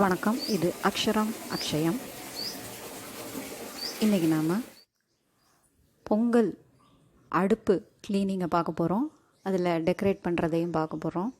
வணக்கம். இது அக்ஷரம் அக்ஷயம். இன்றைக்கி நாம் பொங்கல் அடுப்பு க்ளீனிங்கை பார்க்க போகிறோம். அதில் டெக்கரேட் பண்ணுறதையும் பார்க்க போகிறோம்.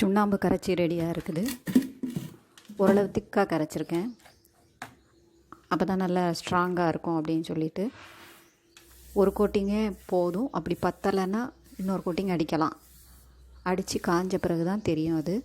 சுண்ணாம்பு கரைச்சி ரெடியாக இருக்குது. ஓரளவு திக்காக கரைச்சிருக்கேன். அப்போ தான் நல்லா ஸ்ட்ராங்காக இருக்கும் அப்படின்னு சொல்லிட்டு ஒரு கோட்டிங்கே போதும். அப்படி பத்தலைன்னா இன்னொரு கோட்டிங் அடிக்கலாம். அடித்து காஞ்ச பிறகு தான் தெரியும் அது.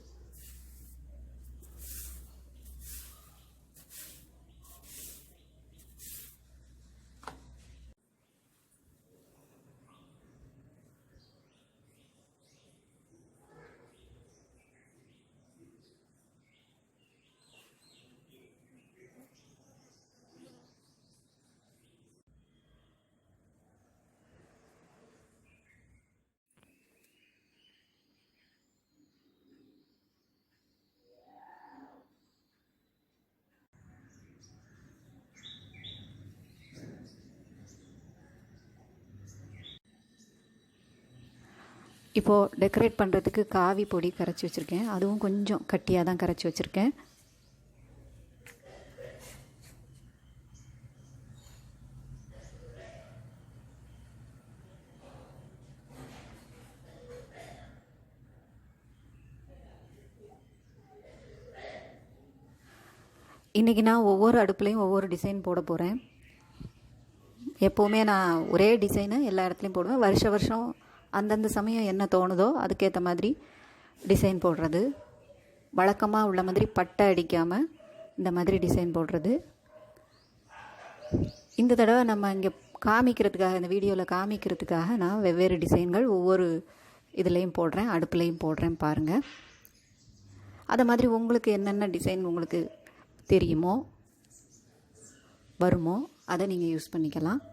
இப்போது டெக்கரேட் பண்ணுறதுக்கு காவி பொடி கரைச்சி வச்சுருக்கேன். அதுவும் கொஞ்சம் கட்டியாக தான் கரைச்சி வச்சுருக்கேன். இன்றைக்கி நான் ஒவ்வொரு அடுப்புலையும் ஒவ்வொரு டிசைன் போட போகிறேன். எப்போவுமே நான் ஒரே டிசைனு எல்லா இடத்துலையும் போடுவேன். வருஷம் அந்தந்த சமயம் என்ன தோணுதோ அதுக்கேற்ற மாதிரி டிசைன் போடுறது. வழக்கமாக உள்ள மாதிரி பட்டை அடிக்காமல் இந்த மாதிரி டிசைன் போடுறது. இந்த தடவை நம்ம இங்கே காமிக்கிறதுக்காக, இந்த வீடியோவில் காமிக்கிறதுக்காக நான் வெவ்வேறு டிசைன்கள் ஒவ்வொரு இதுலேயும் போடுறேன், அடுப்புலையும் போடுறேன் பாருங்கள். அதை மாதிரி உங்களுக்கு என்னென்ன டிசைன் உங்களுக்கு தெரியுமோ வருமோ அதை நீங்கள் யூஸ் பண்ணிக்கலாம்.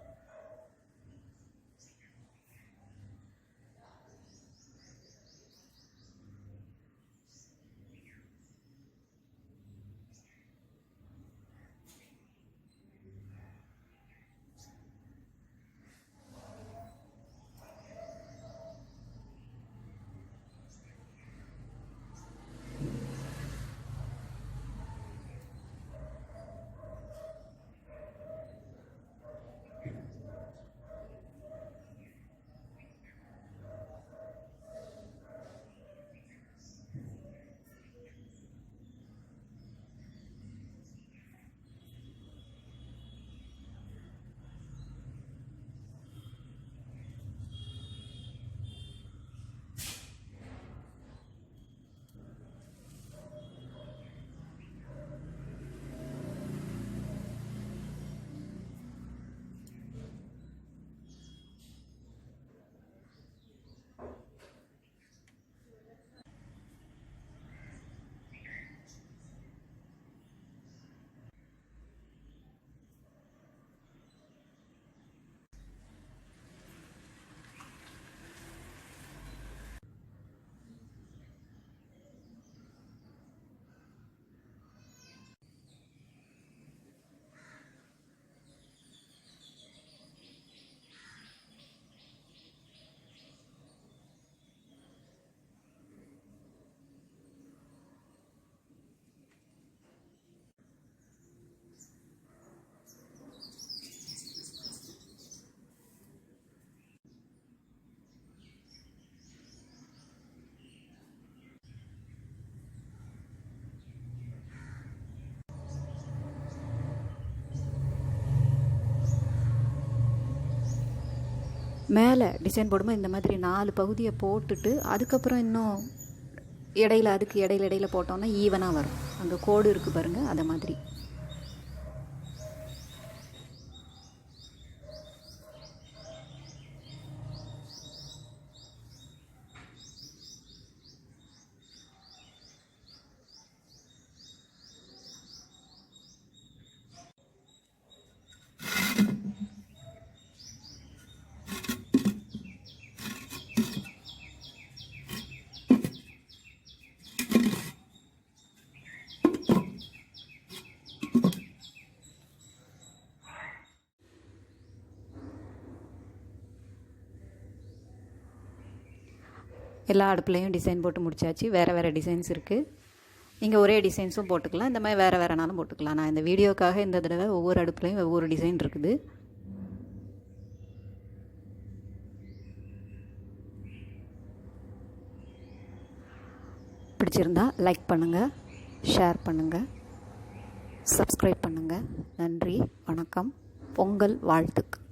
மேலே டிசைன் போடும்போது இந்த மாதிரி 4 பகுதியை போட்டுட்டு அதுக்கப்புறம் இன்னும் அதுக்கு இடையில போட்டோன்னா ஈவனாக வரும். அங்கே கோடு இருக்குது பாருங்கள், அதை மாதிரி. எல்லா அடுப்புலையும் டிசைன் போட்டு முடிச்சாச்சு. வேறு டிசைன்ஸ் இருக்குது. நீங்கள் ஒரே டிசைன்ஸும் போட்டுக்கலாம், இந்த மாதிரி வேறுனாலும் போட்டுக்கலாம். நான் இந்த வீடியோக்காக இந்த தடவை ஒவ்வொரு அடுப்புலையும் ஒவ்வொரு டிசைன் இருக்குது. பிடிச்சிருந்தா லைக் பண்ணுங்கள், ஷேர் பண்ணுங்கள், சப்ஸ்கிரைப் பண்ணுங்கள். நன்றி, வணக்கம். பொங்கல் வாழ்த்துக்கள்.